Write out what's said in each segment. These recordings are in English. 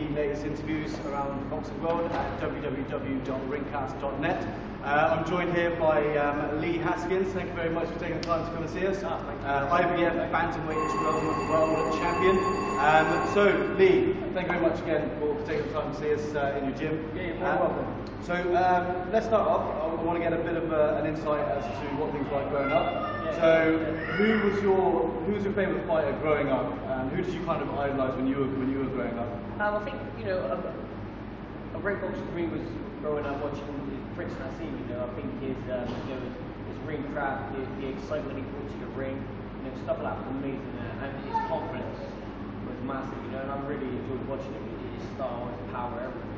latest interviews around the boxing world at www.ringcast.net. I'm joined here by Lee Haskins. Thank you very much for taking the time to come and see us. IBF Bantamweight World Champion. So, Lee, thank you very much again for taking the time to see us in your gym. Yeah, you're very welcome. So, let's start off. I want to get a bit of an insight as to what things like growing up. So, who was your favourite fighter growing up? Who did you kind of idolise when you were growing up? I think a great boxer for me was growing up watching Prince Nassim. I think his ring craft, the excitement he brought to the ring, stuff like that was amazing, and his confidence was massive. And I really enjoyed watching him. His style, his power, everything.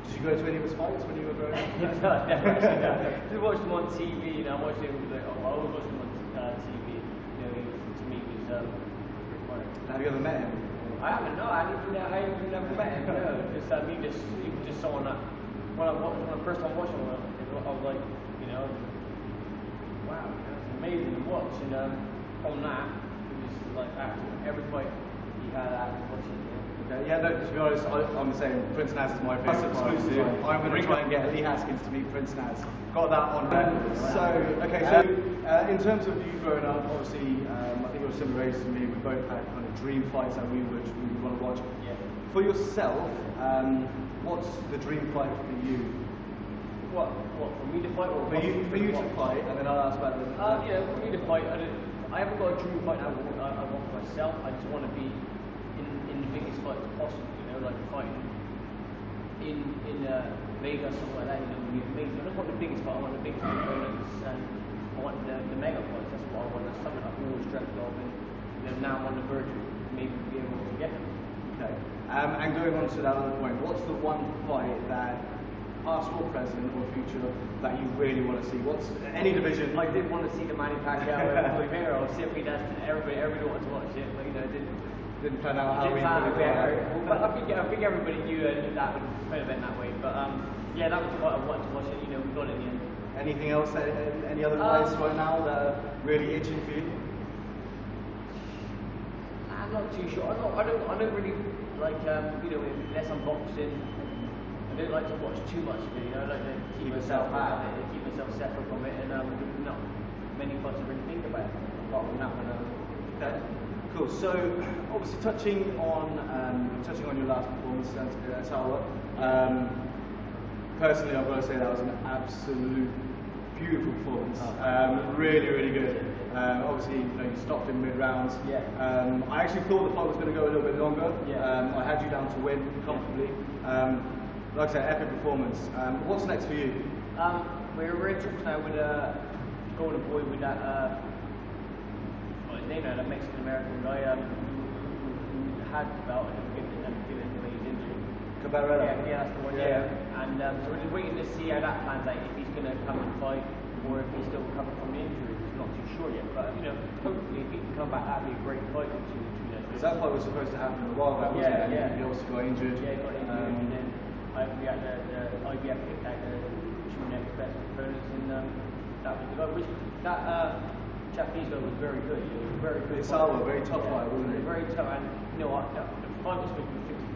Did you go to any of his fights when you were growing up? No, never actually. No. Just watched him on TV. I watched him. I always watched him on TV. To me, he was a great fighter. Have you ever met him? I haven't. No, I haven't never met him. No, he was just someone that when I first time watching him, I was like, wow, it's amazing to watch. And on that, it was like after every fight he had after watching. Okay, yeah, no, to be honest, I'm the same. Prince Naz is my favourite. Exclusive. I'm going to try and get Lee Haskins to meet Prince Naz. Got that on record. So, okay, so in terms of you growing up, obviously, I think you're similar ages to me. We both had kind of dream fights that we would want to watch. Yeah. For yourself, what's the dream fight for you? What for me to fight or for you to fight, and then I'll ask about the. For me to fight, I haven't got a dream fight I want for myself. I just want to be in the biggest fights possible. Like fighting in Vegas, something like that. Would be amazing. I don't want the biggest fight. I want the biggest opponents, and I want the mega fights. That's what I want. That's something I've always dreamt of, and now I'm on the verge of maybe be able to get them. Okay. And going on to that other point, what's the one fight that, past or present or future, that you really want to see? What's any division? I did want to see the Manny Pacquiao and Oliveira. Simply that's everybody wanted to watch it, but it didn't plan out how we wanted it. But I think everybody knew that would have been that way. But yeah, that was the fight I wanted to watch it. We got it in the end. Anything else? Any other fights right now that are really itching for you? I'm not too sure. I don't really like unless I'm boxing. I don't like to watch too much of it. I like to keep myself out of it, keep myself separate from it, and not many fights to really think about apart from that one. Okay, cool. So obviously touching on your last performance at Sawa, personally I've got to say that was an absolute beautiful performance. Really, really good. Obviously, you stopped in mid-rounds. Yeah. I actually thought the fight was going to go a little bit longer. Yeah. I had you down to win comfortably. Like I said, epic performance. What's next for you? We're in talks now with Golden Boy with that name now, that Mexican American guy who had the belt and given him when he was injured. Cabarella. Yeah, that's the one. Yeah. And so we're just waiting to see how that plans out. If he's going to come and fight, or if he's still recovering from the injury. It's not too sure yet. But hopefully, if he can come back, that'd be a great fight between the two. Because that fight was supposed to happen a while back, wasn't it? Yeah. He also got injured. Yeah, he got injured, and then IBF picked out the two next best opponents, and that was the guy. That Japanese guy was very good. He was very good. It's a very tough fight, wasn't it? Very tough, and the fight was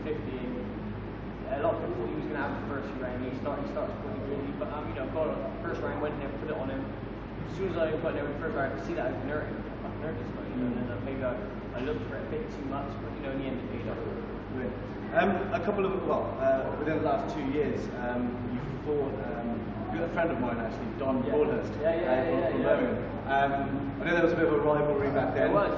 50-50, and a lot of people thought he was going to have the first round. He starts pretty good, but got the first round, went in there, put it on him. As soon as I got there with the first round, I could see that I was nervous, and then maybe I looked for it a bit too much, but in the end it paid off. A couple of, within the last 2 years, you fought a friend of mine actually, Don Broadhurst. From Birmingham. I know there was a bit of a rivalry back then. It was,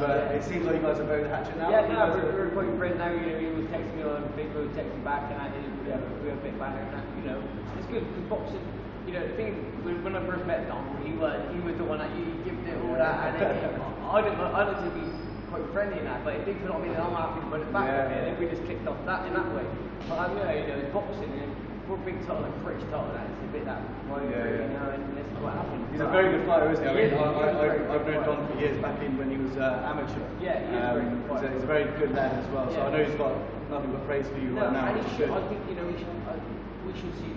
but it seems like you guys are very hatchet now. Yeah, no, we're quite friends now. He was texting me on Facebook, texting back, and we were a bit banter, and that, it's good because boxing. The thing is, when I first met Don, he was the one that you give it all that, and I don't think he's quite friendly in that, but if he put on me, then I'm happy to put it back on me, and then we just clicked off that in that way. But it's boxing, we're big title, like British title, it's a bit that rivalry, and this is what happened. He's a very good fighter, isn't he? I've known Don for years, back in when he was amateur. Yeah, he is very good fighter. He's a very good lad as well, so I know he's got nothing but praise for you right now. And I think we should see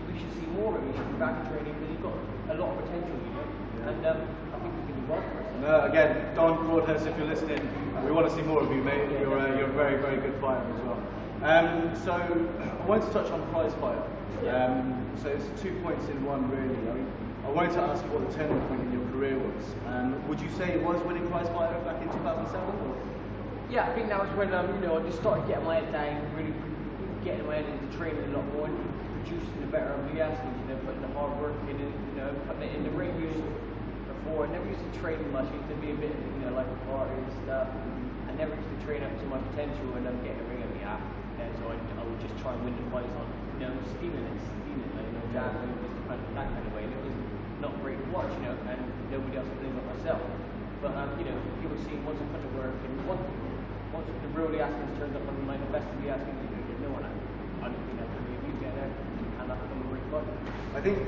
more of him. He should be back in training because he's got a lot of potential, and I think we can do well for us. Again, Don Broadhurst, if you're listening, we want to see more of you, mate. You're a very, very good fighter as well. So I wanted to touch on prize fighter. So it's 2 points in one, really. I wanted to ask you what the turning point in your career was. Would you say it was winning prize fighter back in 2007? Or? Yeah, I think that was when I just started getting my head down, really getting my head into training a lot more, and producing the better of the athletes. Putting the hard work in, and putting it in the ring. Before I never used to train much. I used to be a bit, like a party and stuff. I never used to train up to my potential, and I'm getting a ring at me after. And so I would just try and win the fights on, stealing it, like, jabbing, just that kind of way. And it was not great to watch, and nobody else was doing it myself. But people see once I put the work in, once the real Haskins turns up on the line, the best of the Haskins, there's no one. I don't think that could be a you get there, and I become a great fighter. I think.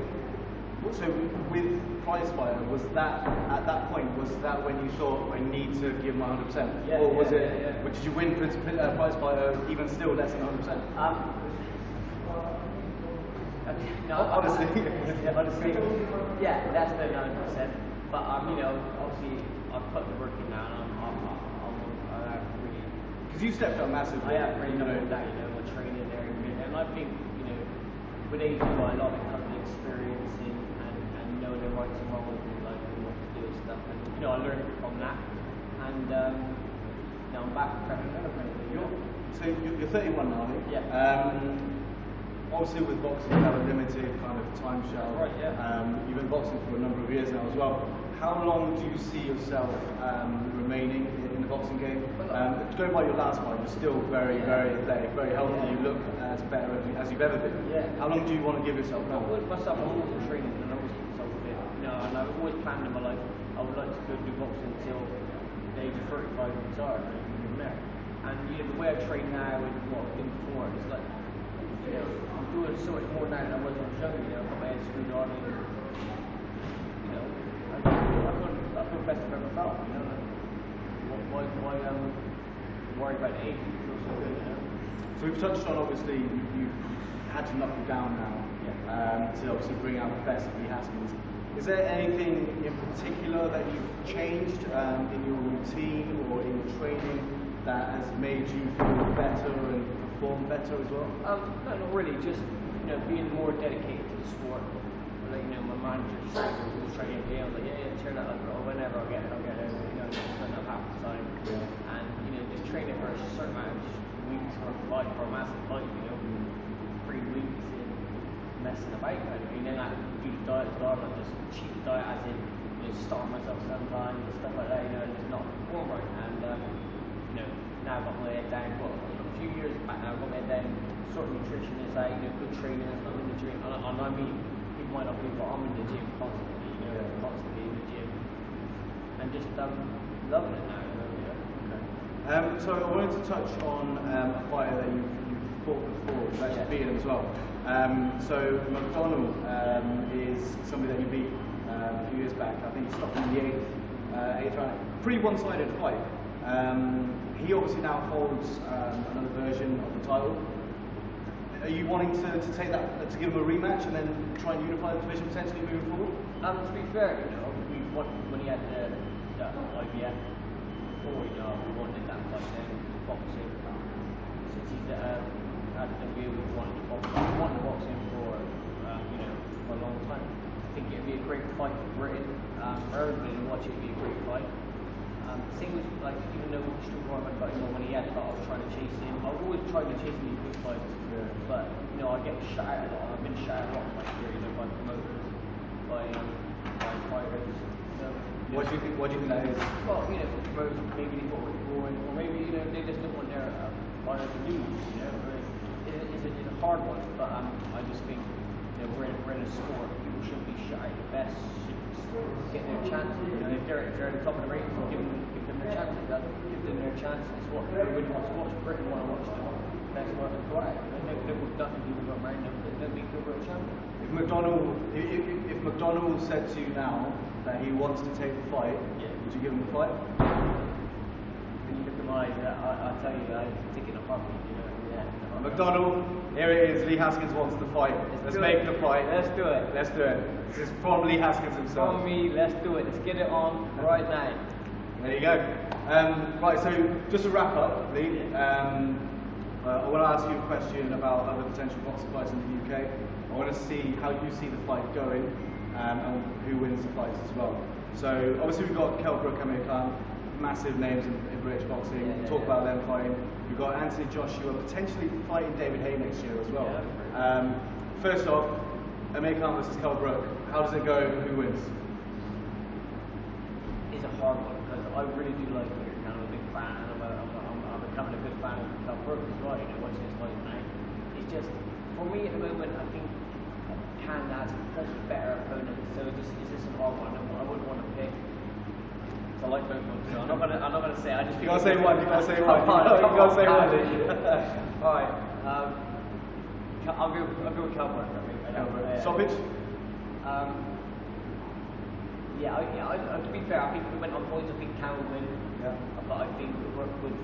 So with prize fighter, was that at that point? Was that when you thought I need to give my 100%, or was it? Yeah. Or did you win prize fighter even still less than 100%? No, honestly, honestly, yeah, less than 100%. But obviously, I've put the work in now, and I have really. Because you stepped up massively. I have really done that, my training there, and I think with age, a lot of it comes with experience and knowing the rights and wrongs and like what to do and stuff. And I learned from that, and now I'm back prepping another kind of thing. So you're 31 now, I think. Yeah. Obviously with boxing you have a limited kind of time shelf. Right, yeah. You've been boxing for a number of years now as well. How long do you see yourself remaining in the boxing game? Going by your last fight, you're still very athletic, very healthy. Yeah. You look as better as you've ever been. Yeah. How long do you want to give yourself now? I always myself, I'm always training and I always keep myself fit. And I've always planned in my life, I would like to go do boxing until the age of 35 and retire, from there. And the way I train now and what I've done before, it's like, I'm doing so much more now than I was when I was younger. I've got my head screwed on and, I feel best I've ever felt. Why worry about the age? You feel so good, So we've touched on, obviously, you've had to knuckle down now to obviously bring out the best of the Haskins. Is there anything in particular that you've changed in your routine or in your training that has made you feel better and perform better as well? No, not really. Just being more dedicated to the sport. Like my manager was trying to get like, turn out like, whenever I'll get it, turn up half the time. Yeah. And just training for a certain amount of weeks for a fight, for a massive fight. 3 weeks in messing about kind of. And then I do the diet as well, like just cheap diet, as in starve myself sometimes and stuff like that. And just not perform right. And now I've got my head down. But a few years back now, I've got my head down. Sort of nutritionist, good training, I'm in the gym, and I mean, people might not believe, but I'm in the gym constantly, constantly in the gym, and just loving it now. Okay. So I wanted to touch on a fighter that you've fought before, you've actually beaten him as well. So McDonnell is somebody that you beat a few years back. I think he stopped in the eighth round. Pretty one-sided fight. He obviously now holds another version of the title. Are you wanting to take that, to give him a rematch and then try and unify the division potentially moving forward? To be fair, when he had the IBF before, we wanted that fight then, boxing. Since he's had the view, we wanted to box him for a long time. I think it'd be a great fight for Britain. For everybody to watch, it'd be a great fight. Same with, even though Stu Gorman got him when he had, I was trying to chase him. I've always tried to chase him in good fights. Yeah. But, I get shot at a lot. I've been shot at a lot in my career, by promoters, by fighters. What do you think that is? Well, for promoters, maybe they thought it was boring, or maybe, they just don't want their fighter to lose, It's a hard one, but I just think, we're in a sport. People shouldn't be shot at. The best should get their chances. If they're at the top of the race, give them their chances. Give them their chances. It's what everybody wants to watch. Britain want to watch the best one to go out. Nothing people go around them, but they'll be the real champion. If McDonnell said to you now that he wants to take the fight, would you give him the fight? When you look at my eyes, I'll tell you, I'd take it apart. McDonnell, here it is. Lee Haskins wants the fight. Let's make the fight. Let's do it. Let's do it. This is from Lee Haskins himself. From me, let's do it. Let's get it on right now. There you go. Right, so just to wrap up, Lee, I I want to ask you a question about other potential boxing fights in the UK. I want to see how you see the fight going and who wins the fights as well. So obviously we've got Kell Brook and Amir Khan, massive names in British boxing. Yeah, Talk about them fighting. We've got Anthony Joshua potentially fighting David Haye next year as well. Yeah. First off, Amir Khan versus Kell Brook. How does it go? Who wins? It's a hard one because I really do like Amir Khan. I'm a big fan. I'm becoming a good fan of Kell Brook as well. You know, watching his fight now. It's just for me at the moment. I think Khan has potentially better opponents, so it's just a hard one. I wouldn't want to pick. So I like both of them, so I'm not gonna say. I just You gotta say one. You gotta say one. You gotta say one. All right. I'll go with Kell Brook. I think. Stoppage? To be fair, I think we went on points. I think Khan would win. Yeah. But I think Brook would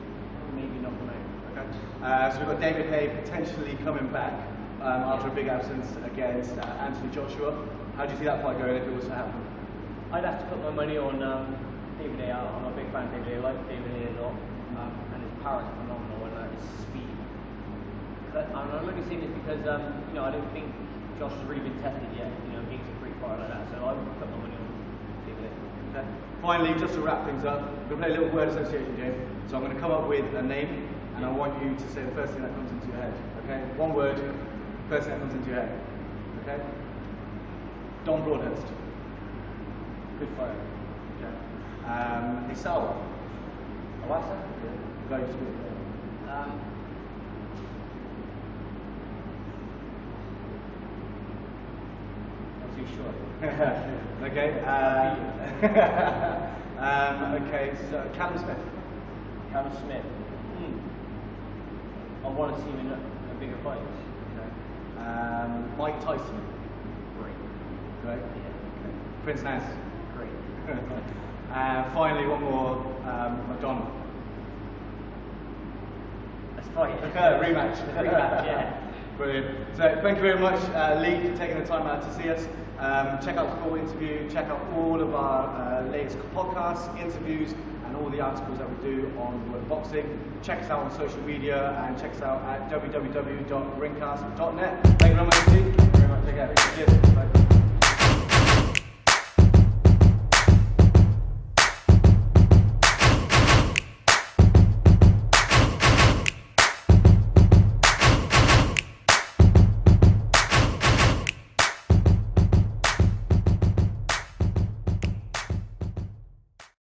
maybe knock him out. Okay. So we've got David Haye potentially coming back after a big absence against Anthony Joshua. How do you see that fight going if it was to happen? I'd have to put my money on David Haye. I'm a big fan of David Haye. I like David Haye a lot, and his power is phenomenal, and his speed. I'm only saying this because I don't think Josh has really been tested yet. Against a great fighter like that, so I would put my money on David Haye. Okay. Finally, just to wrap things up, we're going to play a little word association game. So I'm going to come up with a name, and I want you to say the first thing that comes into your head. Okay? One word, first thing that comes into your head. Okay? Don Broadhurst. Good fighter. Okay. Isawa. Awasa? Go, just speak. Not too sure. Okay. Okay. So Callum Smith. Callum Smith. I want to see him in a bigger fight. Okay. Mike Tyson. Great. Great. Yeah. Okay. Prince Naz. Great. Finally, one more. McDonnell. Let's fight. Rematch. Rematch. Yeah. Brilliant. So thank you very much, Lee, for taking the time out to see us. Check out the full interview, check out all of our latest podcasts, interviews, and all the articles that we do on the world of boxing. Check us out on social media and check us out at www.ringcast.net. Thank you very much, Lee. Thank you very much. Take care. Cheers. Bye.